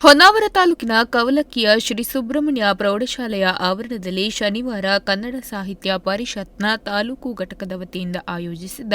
ಹೊನ್ನಾವರ ತಾಲೂಕಿನ ಕವಲಕ್ಕಿಯ ಶ್ರೀ ಸುಬ್ರಹ್ಮಣ್ಯ ಪ್ರೌಢಶಾಲೆಯ ಆವರಣದಲ್ಲಿ ಶನಿವಾರ ಕನ್ನಡ ಸಾಹಿತ್ಯ ಪರಿಷತ್ನ ತಾಲೂಕು ಘಟಕದ ವತಿಯಿಂದ ಆಯೋಜಿಸಿದ್ದ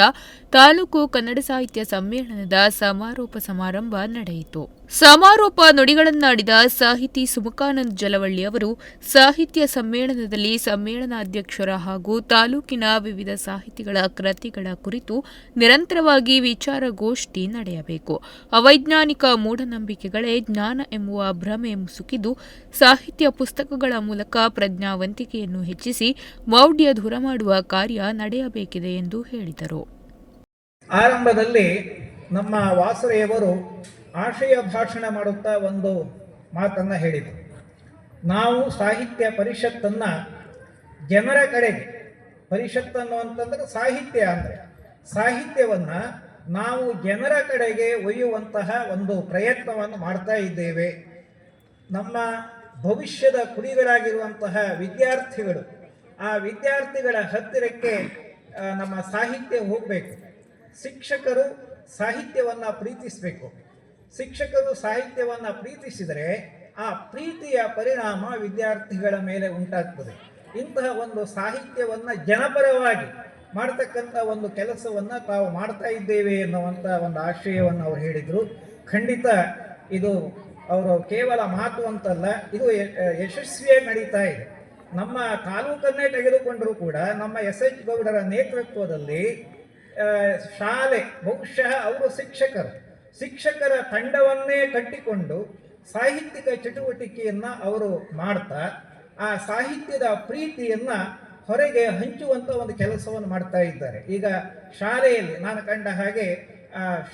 ತಾಲೂಕು ಕನ್ನಡ ಸಾಹಿತ್ಯ ಸಮ್ಮೇಳನದ ಸಮಾರೋಪ ಸಮಾರಂಭ ನಡೆಯಿತು. ಸಮಾರೋಪ ನುಡಿಗಳನ್ನಾಡಿದ ಸಾಹಿತಿ ಸುಮುಖಾನಂದ ಜಲವಳ್ಳಿ ಅವರು ಸಾಹಿತ್ಯ ಸಮ್ಮೇಳನದಲ್ಲಿ ಸಮ್ಮೇಳನಾಧ್ಯಕ್ಷರ ಹಾಗೂ ತಾಲೂಕಿನ ವಿವಿಧ ಸಾಹಿತಿಗಳ ಕೃತಿಗಳ ಕುರಿತು ನಿರಂತರವಾಗಿ ವಿಚಾರಗೋಷ್ಠಿ ನಡೆಯಬೇಕು. ಅವೈಜ್ಞಾನಿಕ ಮೂಢನಂಬಿಕೆಗಳೇ ಜ್ಞಾನ ಎಂಬುವ ಭ್ರಮೆ ಮುಸುಕಿದ್ದು ಸಾಹಿತ್ಯ ಪುಸ್ತಕಗಳ ಮೂಲಕ ಪ್ರಜ್ಞಾವಂತಿಕೆಯನ್ನು ಹೆಚ್ಚಿಸಿ ಮೌಢ್ಯ ದೂರ ಮಾಡುವ ಕಾರ್ಯ ನಡೆಯಬೇಕಿದೆ ಎಂದು ಹೇಳಿದರು. ಆರಂಭದಲ್ಲಿ ನಮ್ಮ ವಾಸರೆಯವರು ಆಶಯ ಭಾಷಣ ಮಾಡುತ್ತಾ ಒಂದು ಮಾತನ್ನು ಹೇಳಿದರು. ನಾವು ಸಾಹಿತ್ಯ ಪರಿಷತ್ತನ್ನು ಜನರ ಕಡೆಗೆ, ಪರಿಷತ್ತನ್ನು ಅಂತಂದರೆ ಸಾಹಿತ್ಯ ಅಂದರೆ ಸಾಹಿತ್ಯವನ್ನು ನಾವು ಜನರ ಕಡೆಗೆ ಒಯ್ಯುವಂತಹ ಒಂದು ಪ್ರಯತ್ನವನ್ನು ಮಾಡ್ತಾ ಇದ್ದೇವೆ. ನಮ್ಮ ಭವಿಷ್ಯದ ಕುಡಿಗಳಾಗಿರುವಂತಹ ವಿದ್ಯಾರ್ಥಿಗಳು, ಆ ವಿದ್ಯಾರ್ಥಿಗಳ ಹತ್ತಿರಕ್ಕೆ ನಮ್ಮ ಸಾಹಿತ್ಯ ಹೋಗಬೇಕು. ಶಿಕ್ಷಕರು ಸಾಹಿತ್ಯವನ್ನು ಪ್ರೀತಿಸಬೇಕು. ಶಿಕ್ಷಕರು ಸಾಹಿತ್ಯವನ್ನು ಪ್ರೀತಿಸಿದರೆ ಆ ಪ್ರೀತಿಯ ಪರಿಣಾಮ ವಿದ್ಯಾರ್ಥಿಗಳ ಮೇಲೆ ಉಂಟಾಗ್ತದೆ. ಇಂತಹ ಒಂದು ಸಾಹಿತ್ಯವನ್ನು ಜನಪರವಾಗಿ ಮಾಡ್ತಕ್ಕಂಥ ಒಂದು ಕೆಲಸವನ್ನು ತಾವು ಮಾಡ್ತಾ ಇದ್ದೇವೆ ಎನ್ನುವಂಥ ಒಂದು ಆಶಯವನ್ನು ಅವರು ಹೇಳಿದರು. ಖಂಡಿತ ಇದು ಅವರು ಕೇವಲ ಮಾತು ಅಂತಲ್ಲ, ಇದು ಯಶಸ್ವಿಯಾಗಿ ನಡೀತಾ ಇದೆ. ನಮ್ಮ ತಾಲೂಕನ್ನೇ ತೆಗೆದುಕೊಂಡರೂ ಕೂಡ ನಮ್ಮ ಎಸ್.ಎಚ್. ಗೌಡರ ನೇತೃತ್ವದಲ್ಲಿ ಶಾಲೆ, ಬಹುಶಃ ಅವರು ಶಿಕ್ಷಕರ ತಂಡವನ್ನೇ ಕಟ್ಟಿಕೊಂಡು ಸಾಹಿತ್ಯಿಕ ಚಟುವಟಿಕೆಯನ್ನು ಅವರು ಮಾಡ್ತಾ ಆ ಸಾಹಿತ್ಯದ ಪ್ರೀತಿಯನ್ನು ಹೊರಗೆ ಹಂಚುವಂಥ ಒಂದು ಕೆಲಸವನ್ನು ಮಾಡ್ತಾ ಇದ್ದಾರೆ. ಈಗ ಶಾಲೆಯಲ್ಲಿ ನಾನು ಕಂಡ ಹಾಗೆ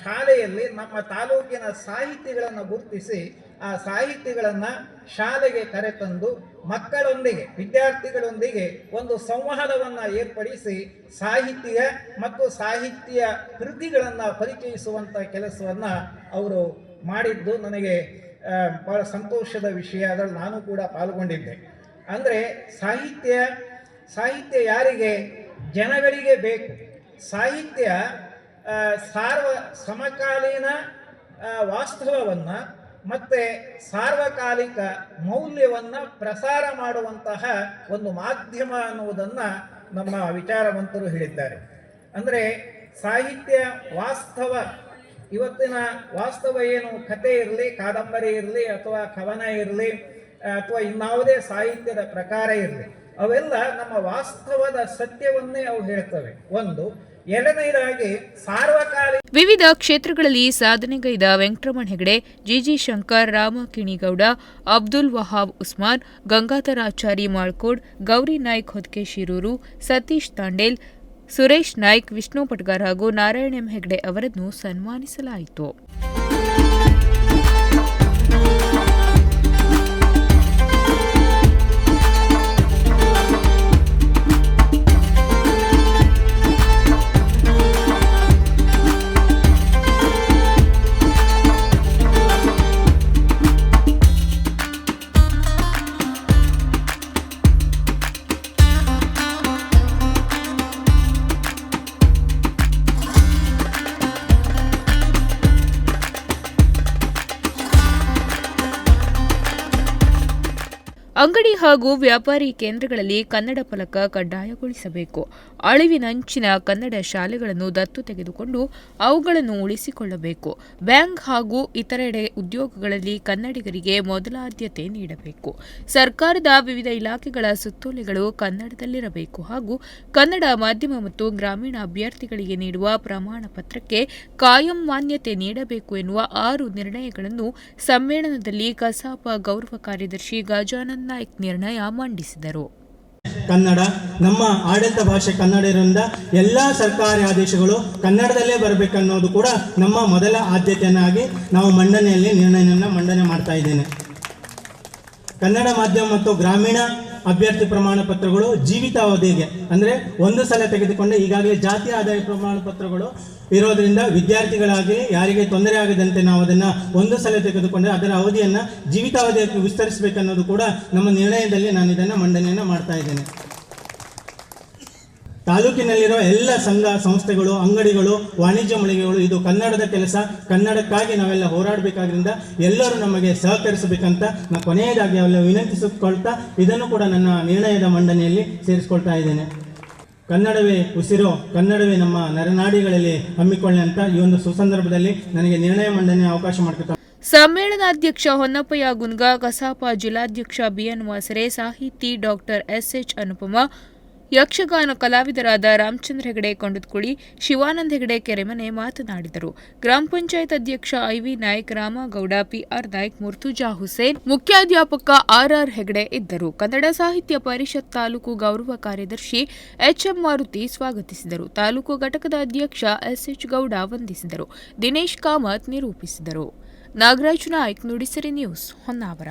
ಶಾಲೆಯಲ್ಲಿ ನಮ್ಮ ತಾಲೂಕಿನ ಸಾಹಿತಿಗಳನ್ನು ಗುರುತಿಸಿ ಆ ಸಾಹಿತಿಗಳನ್ನು ಶಾಲೆಗೆ ಕರೆತಂದು ಮಕ್ಕಳೊಂದಿಗೆ, ವಿದ್ಯಾರ್ಥಿಗಳೊಂದಿಗೆ ಒಂದು ಸಂವಾದವನ್ನು ಏರ್ಪಡಿಸಿ ಸಾಹಿತ್ಯ ಮತ್ತು ಸಾಹಿತ್ಯ ಕೃತಿಗಳನ್ನು ಪರಿಚಯಿಸುವಂಥ ಕೆಲಸವನ್ನು ಅವರು ಮಾಡಿದ್ದು ನನಗೆ ಭಾಳ ಸಂತೋಷದ ವಿಷಯ. ಅದರಲ್ಲಿ ನಾನು ಕೂಡ ಪಾಲ್ಗೊಂಡಿದ್ದೆ. ಅಂದರೆ ಸಾಹಿತ್ಯ ಯಾರಿಗೆ? ಜನಗಳಿಗೆ ಬೇಕು. ಸಾಹಿತ್ಯ ಸಮಕಾಲೀನ ವಾಸ್ತವವನ್ನು ಮತ್ತು ಸಾರ್ವಕಾಲಿಕ ಮೌಲ್ಯವನ್ನು ಪ್ರಸಾರ ಮಾಡುವಂತಹ ಒಂದು ಮಾಧ್ಯಮ ಅನ್ನುವುದನ್ನು ನಮ್ಮ ವಿಚಾರವಂತರು ಹೇಳಿದ್ದಾರೆ. ಅಂದರೆ ಸಾಹಿತ್ಯ ವಾಸ್ತವ, ಇವತ್ತಿನ ವಾಸ್ತವ ಏನು, ಕಥೆ ಇರಲಿ, ಕಾದಂಬರಿ ಇರಲಿ, ಅಥವಾ ಕವನ ಇರಲಿ, ಅಥವಾ ಇನ್ನಾವುದೇ ಸಾಹಿತ್ಯದ ಪ್ರಕಾರ ಇರಲಿ, ಅವೆಲ್ಲ ನಮ್ಮ ವಾಸ್ತವದ ಸತ್ಯವನ್ನೇ ಅವು ಹೇಳ್ತವೆ. ಒಂದು. ಎರಡನೇದಾಗಿ ಸಾರ್ವಕಾಲಿಕ ವಿವಿಧ ಕ್ಷೇತ್ರಗಳಲ್ಲಿ ಸಾಧನೆಗೈದ ವೆಂಕಟರಮಣ ಹೆಗಡೆ, ಜಿಜಿ ಶಂಕರ್, ರಾಮ ಕಿಣಿಗೌಡ, ಅಬ್ದುಲ್ ವಹಾಬ್ ಉಸ್ಮಾನ್, ಗಂಗಾಧರಾಚಾರಿ ಮಾಳ್ಕೋಡ್, ಗೌರಿ ನಾಯ್ಕ್ ಹೊದ್ಕೆ ಶಿರೂರು, ಸತೀಶ್ ತಾಂಡೇಲ್, ಸುರೇಶ್ ನಾಯ್ಕ್, ವಿಷ್ಣು ಪಟ್ಗಾರ್ ಹಾಗೂ ನಾರಾಯಣ ಎಂ ಹೆಗಡೆ ಅವರನ್ನು ಸನ್ಮಾನಿಸಲಾಯಿತು. ಅಂಗಡಿ ಹಾಗೂ ವ್ಯಾಪಾರಿ ಕೇಂದ್ರಗಳಲ್ಲಿ ಕನ್ನಡ ಫಲಕ ಕಡ್ಡಾಯಗೊಳಿಸಬೇಕು. ಅಳಿವಿನಂಚಿನ ಕನ್ನಡ ಶಾಲೆಗಳನ್ನು ದತ್ತು ತೆಗೆದುಕೊಂಡು ಅವುಗಳನ್ನು ಉಳಿಸಿಕೊಳ್ಳಬೇಕು. ಬ್ಯಾಂಕ್ ಹಾಗೂ ಇತರೆಡೆ ಉದ್ಯೋಗಗಳಲ್ಲಿ ಕನ್ನಡಿಗರಿಗೆ ಮೊದಲ ಆದ್ಯತೆ ನೀಡಬೇಕು. ಸರ್ಕಾರದ ವಿವಿಧ ಇಲಾಖೆಗಳ ಸುತ್ತೋಲೆಗಳು ಕನ್ನಡದಲ್ಲಿರಬೇಕು ಹಾಗೂ ಕನ್ನಡ ಮಾಧ್ಯಮ ಮತ್ತು ಗ್ರಾಮೀಣ ಅಭ್ಯರ್ಥಿಗಳಿಗೆ ನೀಡುವ ಪ್ರಮಾಣ ಪತ್ರಕ್ಕೆ ಕಾಯಂ ಮಾನ್ಯತೆ ನೀಡಬೇಕು ಎನ್ನುವ 6 ನಿರ್ಣಯಗಳನ್ನು ಸಮ್ಮೇಳನದಲ್ಲಿ ಕಸಾಪ ಗೌರವ ಕಾರ್ಯದರ್ಶಿ ಗಜಾನನ್ ನಾಯ್ಕ್ ನಿರ್ಣಯ ಮಂಡಿಸಿದರು. ಕನ್ನಡ ನಮ್ಮ ಆಡಳಿತ ಭಾಷೆ ಕನ್ನಡ ಇರೋದ್ರಿಂದ ಎಲ್ಲ ಸರ್ಕಾರಿ ಆದೇಶಗಳು ಕನ್ನಡದಲ್ಲೇ ಬರಬೇಕನ್ನೋದು ಕೂಡ ನಮ್ಮ ಮೊದಲ ಆದ್ಯತೆಯನ್ನಾಗಿ ನಾವು ನಿರ್ಣಯವನ್ನು ಮಂಡನೆ ಮಾಡ್ತಾ ಇದ್ದೇನೆ. ಕನ್ನಡ ಮಾಧ್ಯಮ ಮತ್ತು ಗ್ರಾಮೀಣ ಅಭ್ಯರ್ಥಿ ಪ್ರಮಾಣ ಪತ್ರಗಳು ಜೀವಿತಾವಧಿಗೆ, ಅಂದರೆ ಒಂದು ಸಲ ತೆಗೆದುಕೊಂಡೆ, ಈಗಾಗಲೇ ಜಾತಿ ಆದಾಯ ಪ್ರಮಾಣ ಪತ್ರಗಳು ಇರೋದರಿಂದ ವಿದ್ಯಾರ್ಥಿಗಳಾಗಿ ಯಾರಿಗೆ ತೊಂದರೆ ಆಗದಂತೆ ನಾವು ಅದನ್ನು ಒಂದು ಸಲ ತೆಗೆದುಕೊಂಡ್ರೆ ಅದರ ಅವಧಿಯನ್ನು ಜೀವಿತಾವಧಿಗೆ ವಿಸ್ತರಿಸಬೇಕನ್ನೋದು ಕೂಡ ನಮ್ಮ ನಿರ್ಣಯದಲ್ಲಿ ನಾನು ಇದನ್ನು ಮಂಡನೆಯನ್ನು ಮಾಡ್ತಾ ಇದ್ದೇನೆ. ತಾಲೂಕಿನಲ್ಲಿರೋ ಎಲ್ಲ ಸಂಘ ಸಂಸ್ಥೆಗಳು, ಅಂಗಡಿಗಳು, ವಾಣಿಜ್ಯ ಮಳಿಗೆಗಳು ಇದು ಕನ್ನಡದ ಕೆಲಸ, ಕನ್ನಡಕ್ಕಾಗಿ ನಾವೆಲ್ಲ ಹೋರಾಡಬೇಕಾದ್ರಿಂದ ಎಲ್ಲರೂ ನಮಗೆ ಸಹಕರಿಸಬೇಕಂತ ನಾನು ಕೊನೆಯದಾಗಿ ಅವೆಲ್ಲ ವಿನಂತಿಸಿಕೊಳ್ತಾ ಇದನ್ನು ಕೂಡ ನನ್ನ ನಿರ್ಣಯದ ಮಂಡನೆಯಲ್ಲಿ ಸೇರಿಸ್ಕೊಳ್ತಾ ಇದ್ದೇನೆ. ಕನ್ನಡವೇ ಉಸಿರು, ಕನ್ನಡವೇ ನಮ್ಮ ನರನಾಡಿಗಳಲ್ಲಿ ಹಮ್ಮಿಕೊಳ್ಳಿ ಅಂತ ಈ ಒಂದು ಸುಸಂದರ್ಭದಲ್ಲಿ ನನಗೆ ನಿರ್ಣಯ ಮಂಡನೆ ಅವಕಾಶ ಮಾಡಿಕೊಟ್ಟ ಸಮ್ಮೇಳನಾಧ್ಯಕ್ಷ ಹೊನ್ನಪ್ಪಯ್ಯ ಗುನ್ಗಾ, ಕಸಾಪ ಜಿಲ್ಲಾಧ್ಯಕ್ಷ ಬಿಎನ್ ವಾಸರೆ, ಸಾಹಿತಿ ಡಾಕ್ಟರ್ ಎಸ್ಎಚ್ ಅನುಪಮ, ಯಕ್ಷಗಾನ ಕಲಾವಿದರಾದ ರಾಮಚಂದ್ರ ಹೆಗಡೆ ಕೊಂಡತ್ಕುಳಿ, ಶಿವಾನಂದ ಹೆಗಡೆ ಕೆರೆಮನೆ ಮಾತನಾಡಿದರು. ಗ್ರಾಮ ಪಂಚಾಯತ್ ಅಧ್ಯಕ್ಷ ಐವಿ ನಾಯ್ಕ್, ರಾಮಗೌಡ, ಪಿಆರ್ ನಾಯ್ಕ್, ಮುರ್ತುಜಾ ಹುಸೇನ್, ಮುಖ್ಯಾಧ್ಯಾಪಕ ಆರ್ಆರ್ ಹೆಗಡೆ ಇದ್ದರು. ಕನ್ನಡ ಸಾಹಿತ್ಯ ಪರಿಷತ್ ತಾಲೂಕು ಗೌರವ ಕಾರ್ಯದರ್ಶಿ ಎಚ್ಎಂ ಮಾರುತಿ ಸ್ವಾಗತಿಸಿದರು. ತಾಲೂಕು ಘಟಕದ ಅಧ್ಯಕ್ಷ ಎಸ್ಎಚ್ ಗೌಡ ವಂದಿಸಿದರು. ದಿನೇಶ್ ಕಾಮತ್ ನಿರೂಪಿಸಿದರು. ನಾಗರಾಜ್ ನಾಯ್ಕ್, ನುಡಿಸಿರಿ ನ್ಯೂಸ್, ಹೊನ್ನಾವರ.